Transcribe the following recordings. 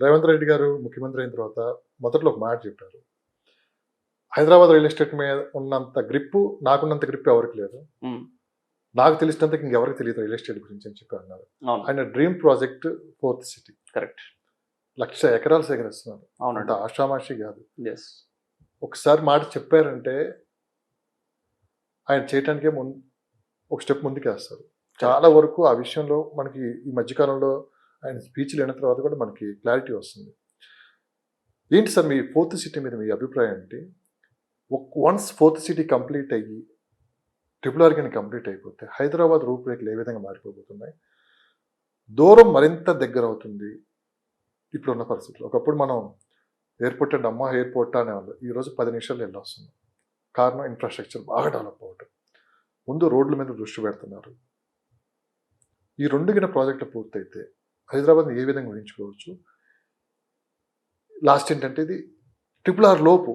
రేవంత్ రెడ్డి గారు ముఖ్యమంత్రి అయిన తర్వాత మొదట్లో ఒక మాట చెప్పారు. హైదరాబాద్ రియల్ ఎస్టేట్ మీద ఉన్నంత గ్రిప్పు నాకున్నంత గ్రిప్ ఎవరికి లేదు. హ్మ్. నాకు తెలిసినంత ఇంకెవరికి తెలియదు రియల్ ఎస్టేట్ గురించి అని చెప్పి అన్నారు. అవును. ఆయన dream project fourth city. Correct. 1,00,000 ఎకరాలు సేకరిస్తున్నారు. అంత అవునండి. ఆషామాషి కాదు. యెస్. ఒకసారి మాట చెప్పారంటే ఆయన చేయటానికే ఒక స్టెప్ ముందుకేస్తారు. చాలా వరకు ఆ విషయంలో మనకి ఈ మధ్యకాలంలో ఆయన స్పీచ్లు విన్న తర్వాత కూడా మనకి క్లారిటీ వస్తుంది. ఏంటి సార్ మీ ఫోర్త్ సిటీ మీద మీ అభిప్రాయం ఏంటి? వన్స్ ఫోర్త్ సిటీ కంప్లీట్ అయ్యి ట్రిపుల్ కానీ కంప్లీట్ అయిపోతే హైదరాబాద్ రూపురేఖలు ఏ విధంగా మారిపోతున్నాయి? దూరం మరింత దగ్గర అవుతుంది ఇప్పుడున్న పరిస్థితుల్లో. ఒకప్పుడు మనం ఎయిర్పోర్ట్ అంటే అమ్మ ఎయిర్పోర్ట్ అనేవాళ్ళు. ఈరోజు 10 నిమిషాలు వెళ్ళి వస్తున్నాం. కారణం ఇన్ఫ్రాస్ట్రక్చర్ బాగా డెవలప్ అవ్వటం. ముందు రోడ్ల మీద దృష్టి పెడుతున్నారు. ఈ 2 గిన ప్రాజెక్టులు పూర్తయితే హైదరాబాద్ని ఏ విధంగా ఊహించుకోవచ్చు? లాస్ట్ ఏంటంటే ఇది RRR లోపు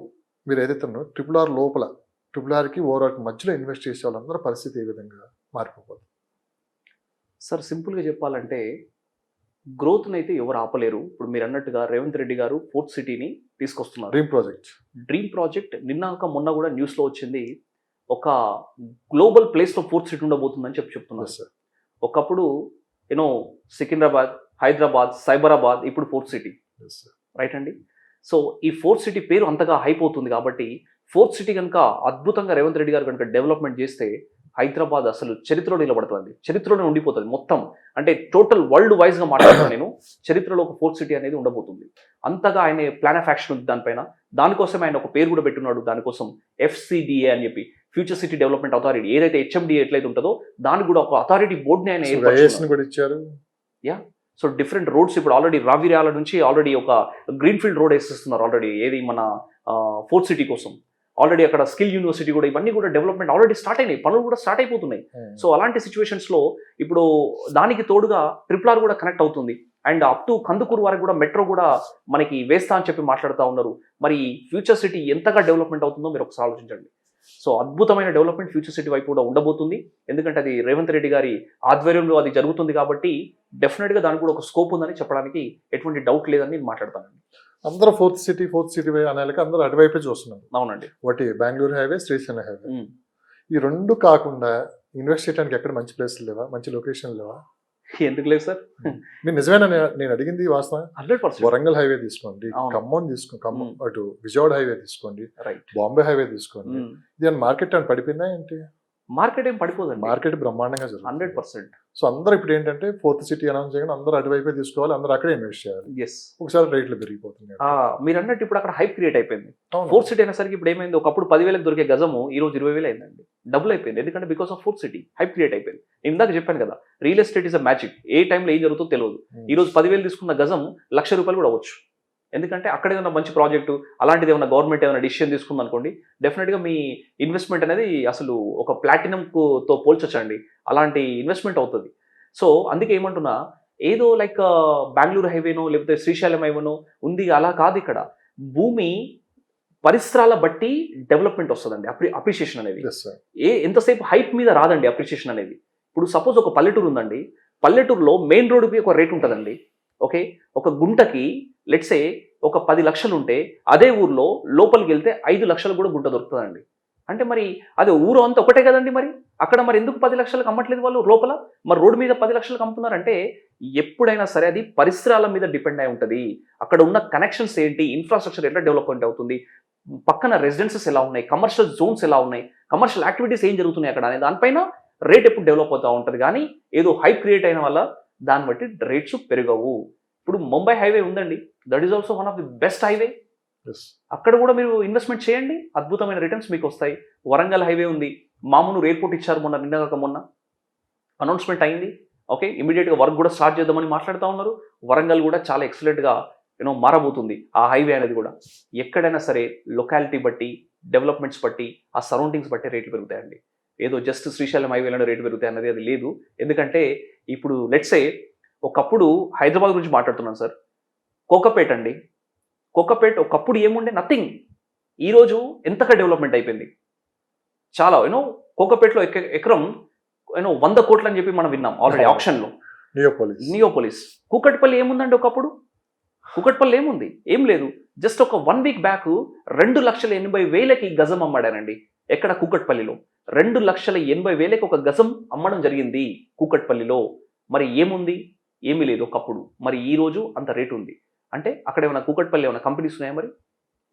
మీరు ఏదైతే ఉన్నారో RRR లోపల RRRకి ఓవరాల్కి మధ్యలో ఇన్వెస్ట్ చేసే వాళ్ళందరూ పరిస్థితి ఏ విధంగా మారిపోతుంది? సార్ సింపుల్గా చెప్పాలంటే గ్రోత్‌నైతే ఎవరు ఆపలేరు. ఇప్పుడు మీరు అన్నట్టుగా రేవంత్ రెడ్డి గారు ఫోర్త్ సిటీని తీసుకొస్తున్నారు. డ్రీమ్ ప్రాజెక్ట్ నిన్నాక మొన్న కూడా న్యూస్లో వచ్చింది. ఒక గ్లోబల్ ప్లేస్లో ఫోర్త్ సిటీ ఉండబోతుందని చెప్తున్నారు. సార్ ఒకప్పుడు సికింద్రాబాద్, హైదరాబాద్, సైబరాబాద్, ఇప్పుడు ఫోర్త్ సిటీ. రైట్ అండి. సో ఈ ఫోర్త్ సిటీ పేరు అంతగా హైప్ అవుతుంది కాబట్టి ఫోర్త్ సిటీ కనుక అద్భుతంగా రేవంత్ రెడ్డి గారు కనుక డెవలప్మెంట్ చేస్తే హైదరాబాద్ అసలు చరిత్రలో నిలబడుతుంది. చరిత్రలో ఉండిపోతుంది మొత్తం. అంటే టోటల్ వరల్డ్ వైజ్గా మాట్లాడుతున్నాను నేను. చరిత్రలో ఒక ఫోర్త్ సిటీ అనేది ఉండబోతుంది. అంతగా ఆయన ప్లాన్ ఆఫ్ యాక్షన్ ఉంది దానిపైన. దానికోసం ఆయన ఒక పేరు కూడా పెట్టున్నాడు. దానికోసం FCDA అని చెప్పి ఫ్యూచర్ సిటీ డెవలప్మెంట్ అథారిటీ, ఏదైతే HMDA ఎట్లయితే ఉంటుందో దానికి కూడా ఒక అథారిటీ బోర్డుని ఆయన ఏర్పరిచారు. సో డిఫరెంట్ రోడ్స్ ఇప్పుడు ఆల్రెడీ రావిర్యాల నుంచి ఆల్రెడీ ఒక గ్రీన్ ఫీల్డ్ రోడ్ వేసేస్తున్నారు ఆల్రెడీ. ఏది మన ఫోర్త్ సిటీ కోసం ఆల్రెడీ అక్కడ స్కిల్ యూనివర్సిటీ కూడా ఇవన్నీ కూడా డెవలప్మెంట్ ఆల్రెడీ స్టార్ట్ అయినాయి. పనులు కూడా స్టార్ట్ అయిపోతున్నాయి. సో అలాంటి సిచ్యువేషన్స్లో ఇప్పుడు దానికి తోడుగా RRR కూడా కనెక్ట్ అవుతుంది. అండ్ అప్ టు కందుకూరు వరకు కూడా మెట్రో కూడా మనకి వేస్తా అని చెప్పి మాట్లాడుతూ ఉన్నారు. మరి ఫ్యూచర్ సిటీ ఎంతగా డెవలప్మెంట్ అవుతుందో మీరు ఒకసారి ఆలోచించండి. సో అద్భుతమైన డెవలప్మెంట్ ఫ్యూచర్ సిటీ వైపు కూడా ఉండబోతుంది. ఎందుకంటే అది రేవంత్ రెడ్డి గారి ఆధ్వర్యంలో అది జరుగుతుంది కాబట్టి డెఫినెట్గా దానికి కూడా ఒక స్కోప్ ఉందని చెప్పడానికి ఎటువంటి డౌట్ లేదని నేను మాట్లాడతానండి. అందరూ ఫోర్త్ సిటీ అనేక అందరూ అటువైపే చూస్తున్నారు. అవునండి. ఒకటి బెంగళూరు హైవే, శ్రీశైలం హైవే. ఈ 2 కాకుండా ఇన్వెస్ట్ చేయడానికి ఎక్కడ మంచి ప్లేసులు లేవా? మంచి లొకేషన్ లేవా? ఎందుకు లేదు సార్? మీరు నిజమేనా నేను అడిగింది వాస్తవం? 100%. వరంగల్ హైవే తీసుకోండి, ఖమ్మం తీసుకోండి, అటు విజయవాడ హైవే తీసుకోండి, బాంబే హైవే తీసుకోండి. ఇది మార్కెట్ అని పడిపోయిందా ఏంటి? మార్కెట్ ఏం పడిపోదండి. మార్కెట్ బ్రహ్మాండంగా జరుగుతుంది. 100%. సో అందరూ ఇప్పుడు ఏంటంటే ఫోర్త్ సిటీ అనౌన్స్ చేయగానే అందరూ అటువైపే తీసుకోవాలి, అందరూ అక్కడే ఇన్వెస్ట్ చేయాలి. ఒకసారి రేట్లు పెరిగిపోతున్నాయి. మీరు అన్నట్టు ఇప్పుడు అక్కడ హైప్ క్రియేట్ అయిపోయింది. ఫోర్త్ సిటీ అయినసరికి ఇప్పుడు ఏమైంది, ఒకప్పుడు 10,000 దొరికే గజము ఈ రోజు 20,000 అయిందండి. డబుల్ అయిపోయింది. ఎందుకంటే because of fourth city hype create అయిపోయింది. నేను ఇందాక చెప్పాను కదా, real estate is a magic. ఏ టైంలో ఏం జరుగుతుందో తెలియదు. ఈ రోజు 10,000 తీసుకున్న గజం ₹1,00,000 కూడా అవ్వచ్చు. ఎందుకంటే అక్కడ ఏదైనా మంచి ప్రాజెక్టు అలాంటిది ఏమైనా గవర్నమెంట్ ఏమైనా డిసిషన్ తీసుకుంది అనుకోండి, డెఫినెట్గా మీ ఇన్వెస్ట్మెంట్ అనేది అసలు ఒక ప్లాటినంతో పోల్చొచ్చండి. అలాంటి ఇన్వెస్ట్మెంట్ అవుతుంది. సో అందుకే ఏమంటున్నా, ఏదో లైక్ బెంగళూరు హైవేనో లేకపోతే శ్రీశైలం హైవేనో ఉంది అలా కాదు. ఇక్కడ భూమి పరిసరాల బట్టి డెవలప్మెంట్ వస్తుందండి. అప్రిషియేషన్ అనేది ఎంతసేపు హైప్ మీద రాదండి. అప్రిషియేషన్ అనేది ఇప్పుడు సపోజ్ ఒక పల్లెటూరు ఉందండి. పల్లెటూరులో మెయిన్ రోడ్డుకి ఒక రేట్ ఉంటుందండి. ఓకే, ఒక గుంటకి లెట్సే ఒక 10 లక్షలు ఉంటే అదే ఊర్లో లోపలికి వెళ్తే 5 లక్షలు కూడా గుంట దొరుకుతుందండి. అంటే మరి అది ఊరు అంతా ఒకటే కదండి. మరి అక్కడ మరి ఎందుకు 10 లక్షలకు అమ్మట్లేదు వాళ్ళు లోపల? మరి రోడ్డు మీద 10 లక్షలకు అమ్ముతున్నారంటే ఎప్పుడైనా సరే అది పరిసరాల మీద డిపెండ్ అయి ఉంటుంది. అక్కడ ఉన్న కనెక్షన్స్ ఏంటి, ఇన్ఫ్రాస్ట్రక్చర్ ఎట్లా డెవలప్మెంట్ అవుతుంది, పక్కన రెసిడెన్సెస్ ఎలా ఉన్నాయి, కమర్షియల్ జోన్స్ ఎలా ఉన్నాయి, కమర్షియల్ యాక్టివిటీస్ ఏం జరుగుతున్నాయి అక్కడ అనే దానిపైన రేట్ ఎప్పుడు డెవలప్ అవుతూ ఉంటుంది. కానీ ఏదో హైప్ క్రియేట్ అయిన వల్ల దాన్ని బట్టి రేట్స్ పెరగవు. ఇప్పుడు ముంబై హైవే ఉందండి. That is also one of the best highway. అక్కడ కూడా మీరు ఇన్వెస్ట్మెంట్ చేయండి, అద్భుతమైన రిటర్న్స్ మీకు వస్తాయి. వరంగల్ హైవే ఉంది. మామూలు ఎయిర్పోర్ట్ ఇచ్చారు మొన్న అనౌన్స్మెంట్ అయింది. ఓకే, ఇమీడియట్గా వర్క్ కూడా స్టార్ట్ చేద్దామని మాట్లాడుతూ ఉన్నారు. వరంగల్ కూడా చాలా ఎక్సలెంట్గా మారబోతుంది ఆ హైవే అనేది కూడా. ఎక్కడైనా సరే లొకాలిటీ బట్టి, డెవలప్మెంట్స్ బట్టి, ఆ సరౌండింగ్స్ బట్టి రేట్లు పెరుగుతాయండి. ఏదో జస్ట్ శ్రీశైలం హైవేలోనే రేటు పెరుగుతాయి అన్నది అది లేదు. ఎందుకంటే ఇప్పుడు లెట్సే ఒకప్పుడు హైదరాబాద్ గురించి మాట్లాడుతున్నాను సార్. కోకాపేట్ అండి. కోకాపేట్ ఒకప్పుడు ఏముండే, నథింగ్. ఈరోజు ఎంతగా డెవలప్మెంట్ అయిపోయింది. చాలా కోకాపేట్లో ఎకరం 100 కోట్లు అని చెప్పి మనం విన్నాం ఆల్రెడీ ఆప్షన్లో. నియోపోలిస్. కూకట్పల్లి ఏముందండి ఒకప్పుడు? కూకట్పల్లి ఏముంది, ఏం లేదు. జస్ట్ ఒక 1 వీక్ బ్యాక్ 2,80,000కి గజం అమ్మాడానండి. ఎక్కడ? కూకట్పల్లిలో. 2,80,000కి ఒక గజం అమ్మడం జరిగింది కూకట్పల్లిలో. మరి ఏముంది? ఏమీ లేదు ఒకప్పుడు. మరి ఈ రోజు అంత రేటు ఉంది అంటే అక్కడ ఏమైనా కూకట్పల్లి ఏమైనా కంపెనీస్ ఉన్నాయా? మరి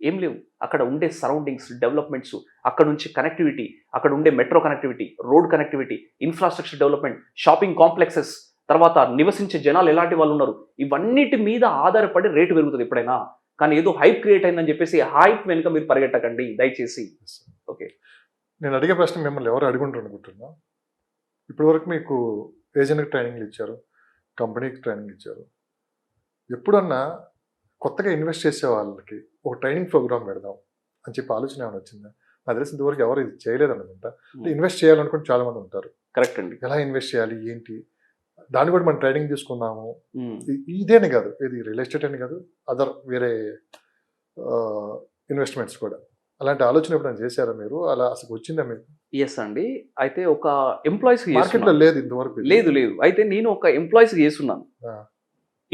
ఏం లేవు. అక్కడ ఉండే సరౌండింగ్స్, డెవలప్మెంట్స్, అక్కడ నుంచి కనెక్టివిటీ, అక్కడ ఉండే metro connectivity, road connectivity, infrastructure development, shopping complexes, తర్వాత నివసించే జనాలు ఎలాంటి వాళ్ళు ఉన్నారు, ఇవన్నిటి మీద ఆధారపడి రేటు పెరుగుతుంది ఎప్పుడైనా. కానీ ఏదో హైప్ క్రియేట్ అయిందని చెప్పేసి హైప్ వెనుక మీరు పరిగెట్టకండి దయచేసి. ఓకే, నేను అడిగే ప్రశ్న మిమ్మల్ని ఎవరు అడుగుంటారు అనుకుంటున్నా. ఇప్పటివరకు మీకు ఏజెంట్కి ట్రైనింగ్లు ఇచ్చారు, కంపెనీకి ట్రైనింగ్ ఇచ్చారు. ఎప్పుడన్నా కొత్తగా ఇన్వెస్ట్ చేసే వాళ్ళకి ఒక ట్రైనింగ్ ప్రోగ్రామ్ పెడదాం అని చెప్పి ఆలోచన ఏమైనా వచ్చిందా? నాకు తెలిసి ఇంతవరకు ఎవరు ఇది చేయలేదు అనుకుంటా. ఇన్వెస్ట్ చేయాలనుకుంటే చాలా మంది ఉంటారు. కరెక్ట్ అండి. ఎలా ఇన్వెస్ట్ చేయాలి ఏంటి, దాన్ని కూడా మనం ట్రైనింగ్ తీసుకుందాము. ఇదేనే కాదు, ఇది రియల్ ఎస్టేట్ అని కాదు, అదర్ వేరే ఇన్వెస్ట్మెంట్స్ కూడా. అలాంటి ఆలోచన ఎప్పుడైనా చేశారా మీరు? అలా అసలు వచ్చిందా మీకు? ఎస్ అండి. అయితే ఒక ఎంప్లాయీస్ మార్కెట్లో లేదు ఇంతవరకు ఇది. లేదు. అయితే నేను ఒక ఎంప్లాయీస్ చేస్తున్నాను ఆ.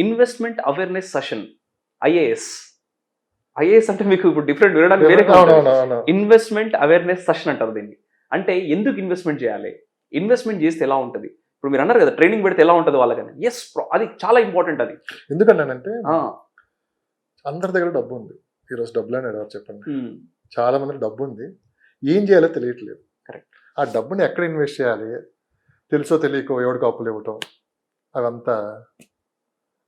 Investment awareness session, IAS. అంటే మీకు ఇప్పుడు డిఫరెంట్ వినడానికి వేరే. అవునవునవును. ఇన్వెస్ట్మెంట్ అవేర్నెస్ సెషన్ అంటారు దీన్ని. అంటే ఎందుకు ఇన్వెస్ట్మెంట్ చేయాలి, ఇన్వెస్ట్మెంట్ చేస్తే ఎలా ఉంటుంది, ఇప్పుడు మీరు అన్నారు కదా ట్రైనింగ్ పెడితే ఎలా ఉంటుంది వాళ్ళకని. ఎస్, అది చాలా ఇంపార్టెంట్. అది ఎందుకంటే అందరి దగ్గర డబ్బు ఉంది. ఈరోజు డబ్బులు అని ఎవరు చెప్పండి. చాలా మంది డబ్బు ఉంది, ఏం చేయాలో తెలియట్లేదు. కరెక్ట్. ఆ డబ్బుని ఎక్కడ ఇన్వెస్ట్ చేయాలి, తెలుసో తెలియకో ఎవడికి అప్పులు ఇవ్వటం, అవంతా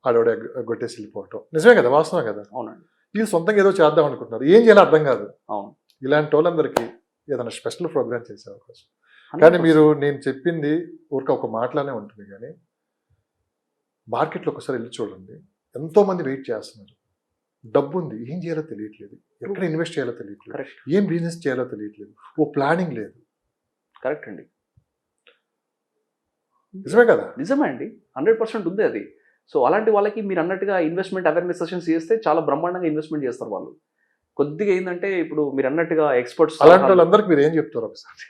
ఆడోడే కొట్టేసి వెళ్ళిపోవటం. నిజమే కదా, వాస్తవం కదా. అవునండి. వీళ్ళు సొంతంగా ఏదో చేద్దాం అనుకుంటున్నారు, ఏం చేయాలో అర్థం కాదు. అవును. ఇలాంటి వాళ్ళందరికీ ఏదైనా స్పెషల్ ప్రోగ్రామ్ చేసే అవకాశం. కానీ మీరు నేను చెప్పింది ఒక మాటలోనే ఉంటుంది, కానీ మార్కెట్లో ఒకసారి వెళ్ళి చూడండి, ఎంతోమంది వెయిట్ చేస్తున్నారు. డబ్బు ఉంది, ఏం చేయాలో తెలియట్లేదు, ఎక్కడ ఇన్వెస్ట్ చేయాలో తెలియట్లేదు, ఏం బిజినెస్ చేయాలో తెలియట్లేదు, ఓ ప్లానింగ్ లేదు. కరెక్ట్ అండి. నిజమే కదా. నిజమే అండి, 100% ఉంది అది. సో అలాంటి వాళ్ళకి మీరు అన్నట్టుగా ఇన్వెస్ట్మెంట్ అవేర్నెస్ సెషన్స్ చేస్తే చాలా బ్రహ్మాండంగా ఇన్వెస్ట్మెంట్ చేస్తారు వాళ్ళు. కొద్దిగా ఏంటంటే ఇప్పుడు మీరు అన్నట్టుగా ఎక్స్పర్ట్స్, అలాంటి వాళ్ళందరికీ మీరు ఏం చెప్తారు ఒకసారి?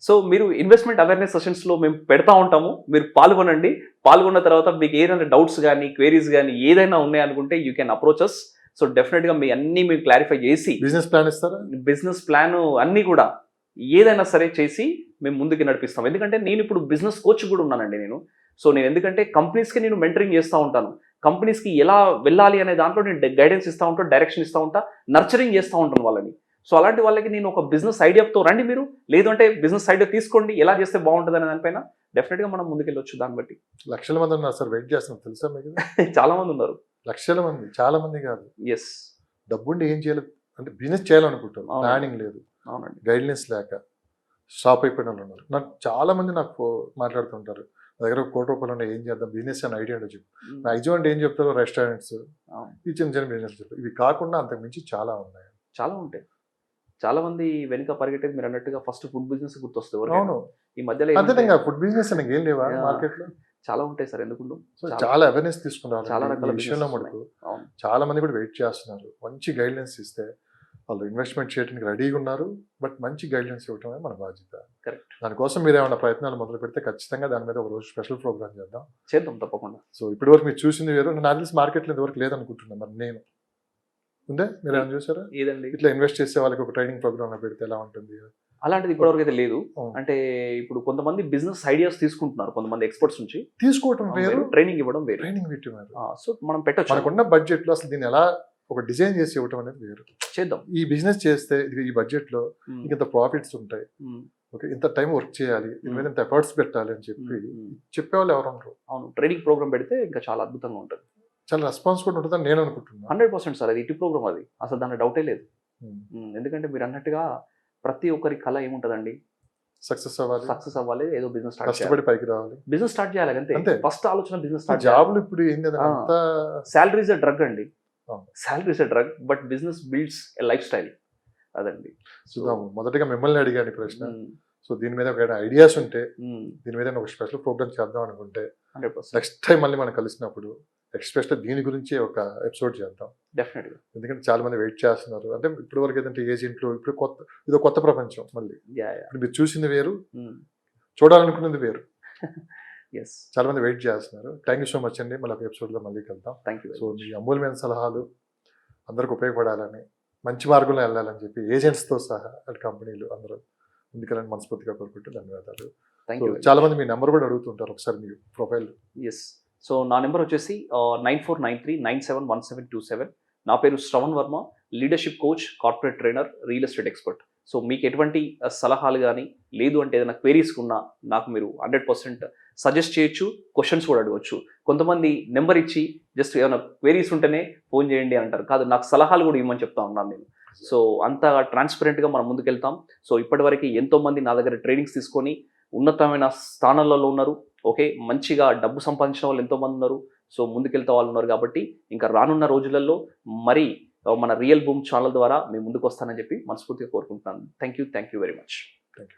సో మీరు ఇన్వెస్ట్మెంట్ అవేర్నెస్ సెషన్స్లో మేము పెడతా ఉంటాము, మీరు పాల్గొనండి. పాల్గొన్న తర్వాత మీకు ఏదైనా డౌట్స్ కానీ క్వేరీస్ కానీ ఏదైనా ఉన్నాయనుకుంటే you can approach us. So డెఫినెట్గా మీ అన్నీ మేము క్లారిఫై చేసి, బిజినెస్ ప్లాన్ ఇస్తారా? బిజినెస్ ప్లాన్ అన్నీ కూడా ఏదైనా సరే చేసి మేము ముందుకు నడిపిస్తాం. ఎందుకంటే నేను ఇప్పుడు బిజినెస్ కోచ్ కూడా ఉన్నానండి నేను. సో నేను ఎందుకంటే కంపెనీస్కి నేను మెంటరింగ్ చేస్తూ ఉంటాను. కంపెనీస్కి ఎలా వెళ్ళాలి అనే దాంట్లో నేను గైడెన్స్ ఇస్తూ ఉంటాను, డైరెక్షన్ ఇస్తూ ఉంటా, నర్చరింగ్ చేస్తూ ఉంటాను వాళ్ళని. సో అలాంటి వాళ్ళకి నేను ఒక బిజినెస్ ఐడియాతో రండి మీరు, లేదంటే బిజినెస్ ఐడియా తీసుకోండి, ఎలా చేస్తే బాగుంటుంది అనే దానిపైన డెఫినెట్గా మనం ముందుకెళ్ళొచ్చు. దాన్ని బట్టి లక్షల మంది ఉన్నారు సార్ వెయిట్ చేస్తున్నారు, తెలుసా మీకు? చాలా మంది ఉన్నారు. లక్షల మంది, చాలా మంది కాదు. ఎస్. డబ్బుండి ఏం చేయాలి అంటే బిజినెస్ చేయాలనుకుంటారు, ప్లానింగ్ లేదు, అవునండి, గైడ్లైన్స్ లేక స్టాప్ అయిపోయిన వాళ్ళు ఉన్నారు. నాకు చాలా మంది నాకు మాట్లాడుతుంటారు, నా దగ్గర ₹1,00,00,000 ఉన్నాయి, ఏం చేద్దాం, బిజినెస్ అని ఐడియా ఉండదు చెప్పు. మ్యాక్సిమం అంటే ఏం చెప్తారు, రెస్టారెంట్స్, ఈ చిన్న చిన్న బిజినెస్ చెప్తారు. ఇవి కాకుండా అంతకు మించి చాలా ఉన్నాయి, చాలా ఉంటాయి. చాలా మంది వెనుక పరిగెట్టేది మీరు అన్నట్టుగా ఫస్ట్ ఫుడ్ బిజినెస్ గుర్తొస్తుంది. అవును, ఈ మధ్యలో అంతేగా ఫుడ్ బిజినెస్ అని ఏం లేవా మార్కెట్ లో? చాలా ఉంటాయి సార్, ఎందుకు చాలా అవేర్నెస్ తీసుకున్నారు చాలా రకాల విషయంలో మటుకు. చాలా మంది కూడా వెయిట్ చేస్తున్నారు, మంచి గైడ్లైన్స్ ఇస్తే వాళ్ళు ఇన్వెస్ట్మెంట్ చేయడానికి రెడీగా ఉన్నారు. బట్ మంచి గైడ్లైన్స్ ఇవ్వటమే మన బాధ్యత. కరెక్ట్. దానికోసం మీరు ఏమైనా ప్రయత్నాలు మొదలు పెడితే ఖచ్చితంగా దాని మీద ఒక రోజు స్పెషల్ ప్రోగ్రామ్ చేద్దాం తప్పకుండా. సో ఇప్పటి వరకు మీరు చూసింది వేరు, నాకు తెలిసి మార్కెట్లో ఇంతవరకు లేదనుకుంటున్నాను. మరి నేను ఉందే, మీరు ఏమైనా చూసారా? ఏదండి ఇట్లా ఇన్వెస్ట్ చేసే వాళ్ళకి ఒక ట్రైనింగ్ ప్రోగ్రామ్ పెడితే ఎలా ఉంటుంది? అలాంటిది ఇప్పటివరకు అయితే లేదు. అంటే ఇప్పుడు కొంతమంది బిజినెస్ ఐడియాస్ తీసుకుంటున్నారు, కొంతమంది ఎక్స్పర్ట్స్ నుంచి తీసుకోవటం వేరు, ట్రైనింగ్ ఇవ్వడం వేరు. ట్రైనింగ్ పెట్టినారు. సో మనం పెట్టొచ్చు, మనకున్న బడ్జెట్ లో అసలు దీన్ని ఎలా ఒక డిజైన్ చేసి ఇవ్వటం అనేది వేరు. చేద్దాం. ఈ బిజినెస్ చేస్తే ఈ బడ్జెట్ లో ఇంత ప్రాఫిట్స్ ఉంటాయి, ఓకే, ఇంత టైం వర్క్ చేయాలి, దీని మీద ఇంత ఎఫర్ట్స్ పెట్టాలి అని చెప్పి చెప్పేవాళ్ళు ఎవరు ఉండరు. అవును, ట్రైనింగ్ ప్రోగ్రామ్ పెడితే ఇంకా చాలా అద్భుతంగా ఉంటుంది, చాలా రెస్పాన్స్ కూడా ఉంటుందని నేను అనుకుంటున్నాను. 100% సార్, అది ఇటు ప్రోగ్రామ్, అది అసలు దాని డౌటే లేదు. ఎందుకంటే మీరు అన్నట్టుగా ప్రతి ఒక్కరి కళ ఏముంటదండి, సక్సెస్ అవ్వాలి, ఏదో బిజినెస్ కష్టపడి పైకి రావాలి, బిజినెస్ స్టార్ట్ చేయాలి అంతే. ఫస్ట్ ఆలోచన బిజినెస్ స్టార్ట్. జాబ్లు ఇప్పుడు ఏంది, శాలరీ ఇస్ ఎ డ్రగ్ అండి, salary is a drug, but business builds a life style. అదండి. చూద్దాము. మొదటగా మిమ్మల్ని అడిగాను ప్రశ్న. సో దీని మీద ఒక ఐడియాస్ ఉంటే, దీని మీద ఒక స్పెషల్ ప్రోగ్రామ్ చేద్దాం అనుకుంటే, 100% నెక్స్ట్ టైం మళ్ళీ మనం కలిసినప్పుడు ఎక్స్పెషల్ దీని గురించి ఒక ఎపిసోడ్ చేద్దాం డెఫినెట్గా. ఎందుకంటే చాలా మంది వెయిట్ చేస్తున్నారు. అంటే ఇప్పటి వరకు ఏదంటే ఏజెంట్లు, ఇప్పుడు ఇదో కొత్త ప్రపంచం. మళ్ళీ ఇప్పుడు మీరు చూసింది వేరు, చూడాలనుకున్నది వేరు. ఎస్, చాలా మంది వెయిట్ చేస్తున్నారు. థ్యాంక్ యూ సో మచ్ అండి. మళ్ళీ ఒక ఎపిసోడ్లో మళ్ళీ కలుద్దాం. Thank you. సో మీ అమూల్యమైన సలహాలు అందరికి ఉపయోగపడాలని, మంచి మార్గంలో వెళ్ళాలని చెప్పి ఏజెంట్స్తో సహా అటు కంపెనీలు అందరూ ముందుకెళ్ళని మనస్ఫూర్తిగా కోరుకుంటూ ధన్యవాదాలు. Thank so you. చాలా మంది మీ నెంబర్ కూడా అడుగుతుంటారు, ఒకసారి మీ ప్రొఫైల్. ఎస్, సో నా నెంబర్ వచ్చేసి 9493971727. నా పేరు Shravan Varma, leadership coach, corporate trainer, real estate expert. So మీకు ఎటువంటి సలహాలు కానీ లేదు అంటే ఏదైనా క్వెరీస్ ఉన్నా నాకు మీరు 100% సజెస్ట్ చేయొచ్చు, క్వశ్చన్స్ కూడా అడగవచ్చు. కొంతమంది నెంబర్ ఇచ్చి జస్ట్ ఏమైనా క్వెరీస్ ఉంటేనే ఫోన్ చేయండి అంటారు, కాదు నాకు సలహాలు కూడా ఇవ్వమని చెప్తా ఉన్నాను నేను. సో అంత ట్రాన్స్పరెంట్గా మనం ముందుకెళ్తాం. సో ఇప్పటివరకు ఎంతోమంది నా దగ్గర ట్రైనింగ్స్ తీసుకొని ఉన్నతమైన స్థానాలలో ఉన్నారు. ఓకే, మంచిగా డబ్బు సంపాదించిన వాళ్ళు ఎంతోమంది ఉన్నారు. సో ముందుకెళ్తా వాళ్ళు ఉన్నారు. కాబట్టి ఇంకా రానున్న రోజులలో మరి మన రియల్ బూమ్ ఛానల్ ద్వారా మేము ముందుకు వస్తానని చెప్పి మనస్ఫూర్తిగా కోరుకుంటున్నాను. Thank you very much.